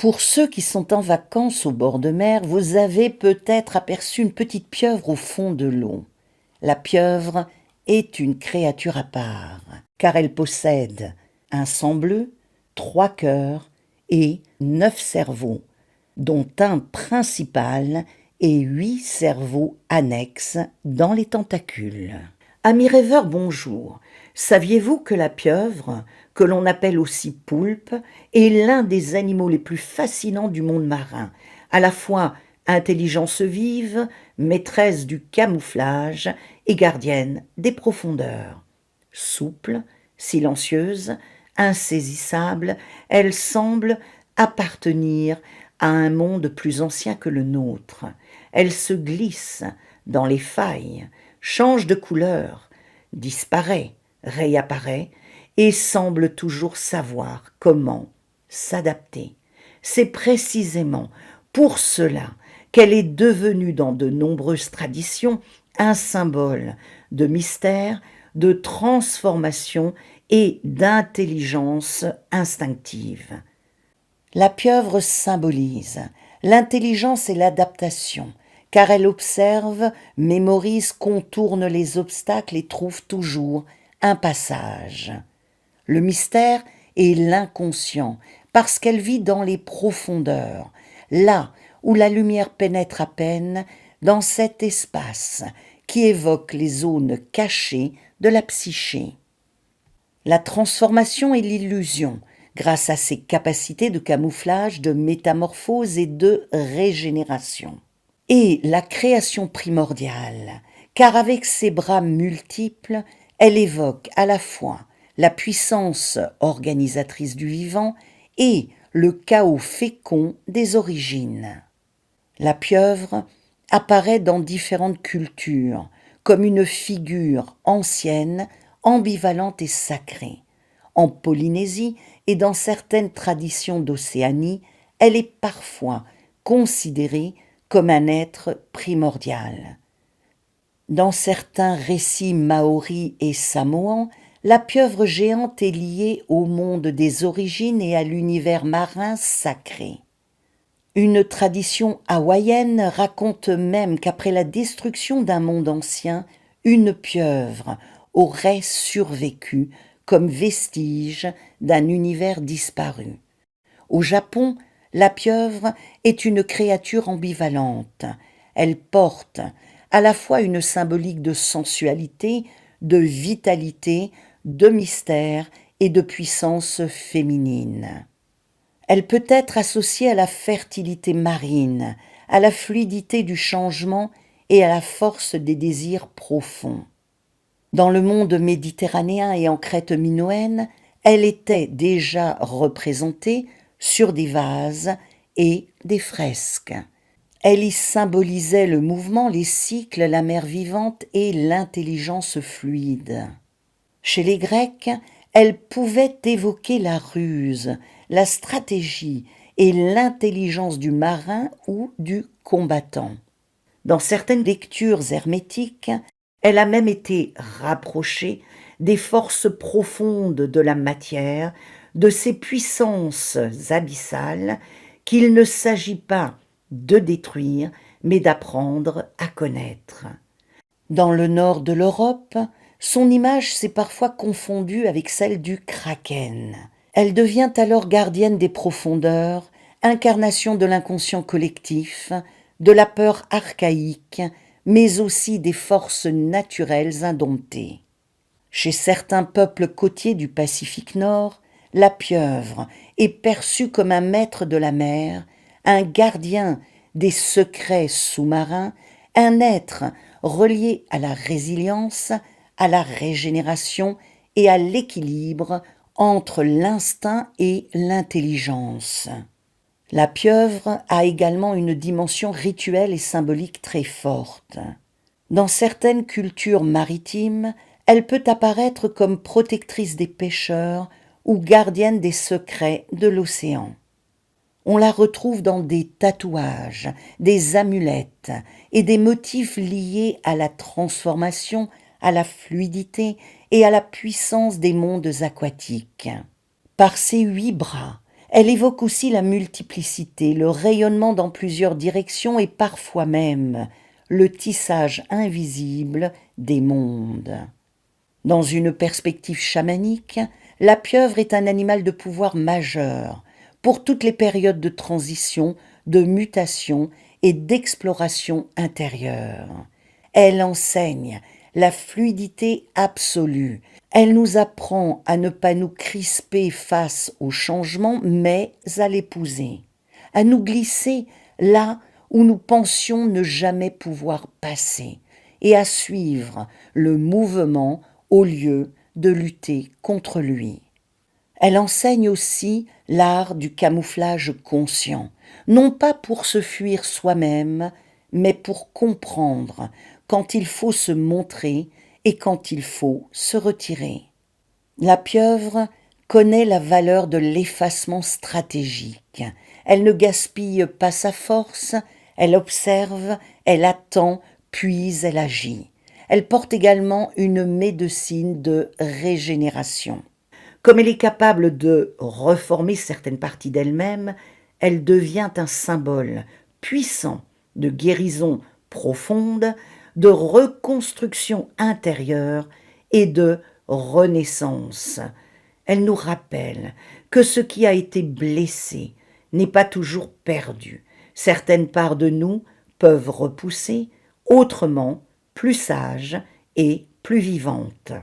Pour ceux qui sont en vacances au bord de mer, vous avez peut-être aperçu une petite pieuvre au fond de l'eau. La pieuvre est une créature à part, car elle possède un sang bleu, 3 cœurs et 9 cerveaux, dont un principal et 8 cerveaux annexes dans les tentacules. Amis rêveurs, bonjour. Saviez-vous que la pieuvre, que l'on appelle aussi poulpe, est l'un des animaux les plus fascinants du monde marin, à la fois intelligence vive, maîtresse du camouflage et gardienne des profondeurs. Souple, silencieuse, insaisissable, elle semble appartenir à un monde plus ancien que le nôtre. Elle se glisse dans les failles, change de couleur, disparaît, réapparaît et semble toujours savoir comment s'adapter. C'est précisément pour cela qu'elle est devenue dans de nombreuses traditions un symbole de mystère, de transformation et d'intelligence instinctive. La pieuvre symbolise l'intelligence et l'adaptation, car elle observe, mémorise, contourne les obstacles et trouve toujours un passage. Le mystère est l'inconscient, parce qu'elle vit dans les profondeurs, là où la lumière pénètre à peine, dans cet espace qui évoque les zones cachées de la psyché. La transformation est l'illusion, grâce à ses capacités de camouflage, de métamorphose et de régénération. Et la création primordiale, car avec ses bras multiples, elle évoque à la fois la puissance organisatrice du vivant et le chaos fécond des origines. La pieuvre apparaît dans différentes cultures comme une figure ancienne, ambivalente et sacrée. En Polynésie et dans certaines traditions d'Océanie, elle est parfois considérée comme un être primordial. Dans certains récits maoris et samoans, la pieuvre géante est liée au monde des origines et à l'univers marin sacré. Une tradition hawaïenne raconte même qu'après la destruction d'un monde ancien, une pieuvre aurait survécu comme vestige d'un univers disparu. Au Japon, la pieuvre est une créature ambivalente. Elle porte à la fois une symbolique de sensualité, de vitalité, de mystère et de puissance féminine. Elle peut être associée à la fertilité marine, à la fluidité du changement et à la force des désirs profonds. Dans le monde méditerranéen et en Crète minoenne, elle était déjà représentée sur des vases et des fresques. Elle y symbolisait le mouvement, les cycles, la mer vivante et l'intelligence fluide. Chez les Grecs, elle pouvait évoquer la ruse, la stratégie et l'intelligence du marin ou du combattant. Dans certaines lectures hermétiques, elle a même été rapprochée des forces profondes de la matière, de ces puissances abyssales qu'il ne s'agit pas de détruire, mais d'apprendre à connaître. Dans le nord de l'Europe, son image s'est parfois confondue avec celle du kraken. Elle devient alors gardienne des profondeurs, incarnation de l'inconscient collectif, de la peur archaïque, mais aussi des forces naturelles indomptées. Chez certains peuples côtiers du Pacifique Nord, la pieuvre est perçue comme un maître de la mer, un gardien des secrets sous-marins, un être relié à la résilience, à la régénération et à l'équilibre entre l'instinct et l'intelligence. La pieuvre a également une dimension rituelle et symbolique très forte. Dans certaines cultures maritimes, elle peut apparaître comme protectrice des pêcheurs ou gardienne des secrets de l'océan. On la retrouve dans des tatouages, des amulettes et des motifs liés à la transformation, à la fluidité et à la puissance des mondes aquatiques. Par ses 8 bras, Elle évoque aussi la multiplicité, le rayonnement dans plusieurs directions et parfois même le tissage invisible des mondes. Dans une perspective chamanique, la pieuvre est un animal de pouvoir majeur pour toutes les périodes de transition, de mutation et d'exploration intérieure. Elle enseigne la fluidité absolue. Elle nous apprend à ne pas nous crisper face au changement, mais à l'épouser, à nous glisser là où nous pensions ne jamais pouvoir passer, et à suivre le mouvement au lieu de lutter contre lui. Elle enseigne aussi l'art du camouflage conscient, non pas pour se fuir soi-même, mais pour comprendre quand il faut se montrer et quand il faut se retirer. La pieuvre connaît la valeur de l'effacement stratégique. Elle ne gaspille pas sa force, elle observe, elle attend, puis elle agit. Elle porte également une médecine de régénération. Comme elle est capable de reformer certaines parties d'elle-même, elle devient un symbole puissant de guérison profonde, de reconstruction intérieure et de renaissance. Elle nous rappelle que ce qui a été blessé n'est pas toujours perdu. Certaines parts de nous peuvent repousser, autrement plus sages et plus vivantes.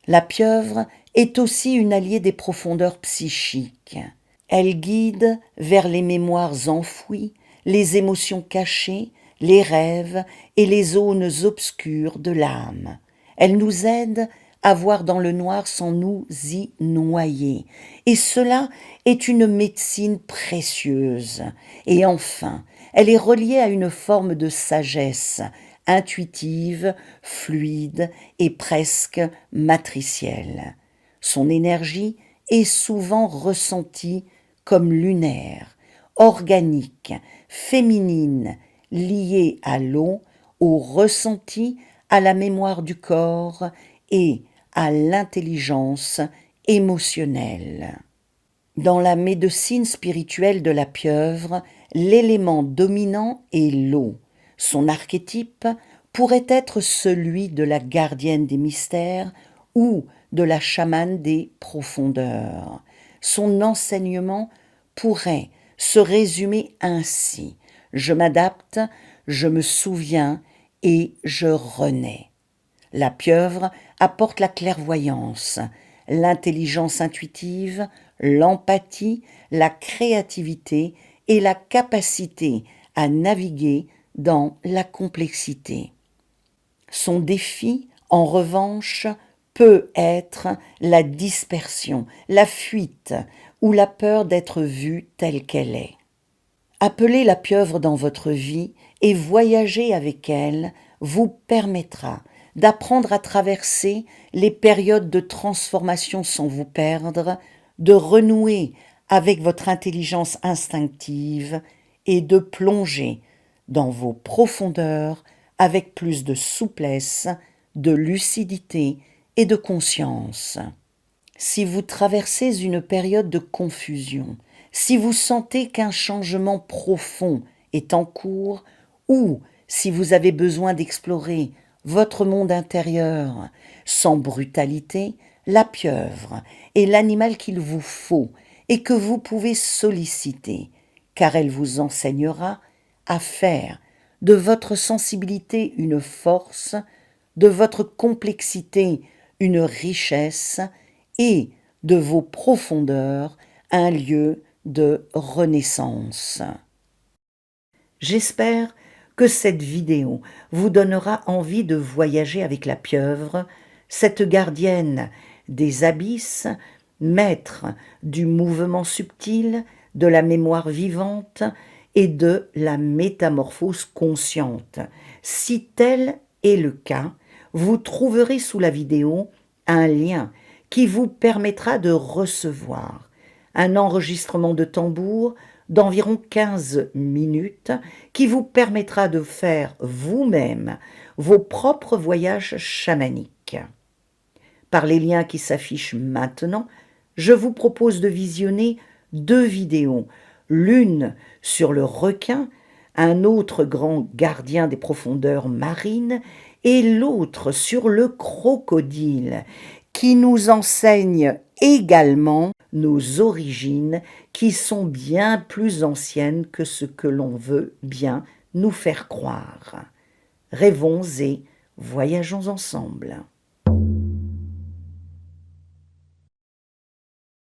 La pieuvre est aussi une alliée des profondeurs psychiques. Elle guide vers les mémoires enfouies, les émotions cachées, les rêves et les zones obscures de l'âme. Elle nous aide à voir dans le noir sans nous y noyer. Et cela est une médecine précieuse. Et enfin, elle est reliée à une forme de sagesse, intuitive, fluide et presque matricielle. Son énergie est souvent ressentie comme lunaire, organique, féminine, liée à l'eau, au ressenti, à la mémoire du corps et à l'intelligence émotionnelle. Dans la médecine spirituelle de la pieuvre, l'élément dominant est l'eau. Son archétype pourrait être celui de la gardienne des mystères ou de la chamane des profondeurs. Son enseignement pourrait se résumer ainsi: je m'adapte, je me souviens et je renais. La pieuvre apporte la clairvoyance, l'intelligence intuitive, l'empathie, la créativité et la capacité à naviguer dans la complexité. Son défi, en revanche, peut être la dispersion, la fuite ou la peur d'être vue telle qu'elle est. Appeler la pieuvre dans votre vie et voyager avec elle vous permettra d'apprendre à traverser les périodes de transformation sans vous perdre, de renouer avec votre intelligence instinctive et de plonger dans vos profondeurs avec plus de souplesse, de lucidité et de conscience. Si vous traversez une période de confusion, si vous sentez qu'un changement profond est en cours, ou si vous avez besoin d'explorer votre monde intérieur sans brutalité, la pieuvre est l'animal qu'il vous faut et que vous pouvez solliciter, car elle vous enseignera à faire de votre sensibilité une force, de votre complexité une richesse et de vos profondeurs un lieu de renaissance. J'espère que cette vidéo vous donnera envie de voyager avec la pieuvre, cette gardienne des abysses, maître du mouvement subtil, de la mémoire vivante et de la métamorphose consciente. Si tel est le cas, vous trouverez sous la vidéo un lien qui vous permettra de recevoir un enregistrement de tambour d'environ 15 minutes qui vous permettra de faire vous-même vos propres voyages chamaniques. Par les liens qui s'affichent maintenant, je vous propose de visionner 2 vidéos, l'une sur le requin, un autre grand gardien des profondeurs marines, et l'autre sur le crocodile, qui nous enseigne également nos origines, qui sont bien plus anciennes que ce que l'on veut bien nous faire croire. Rêvons et voyageons ensemble.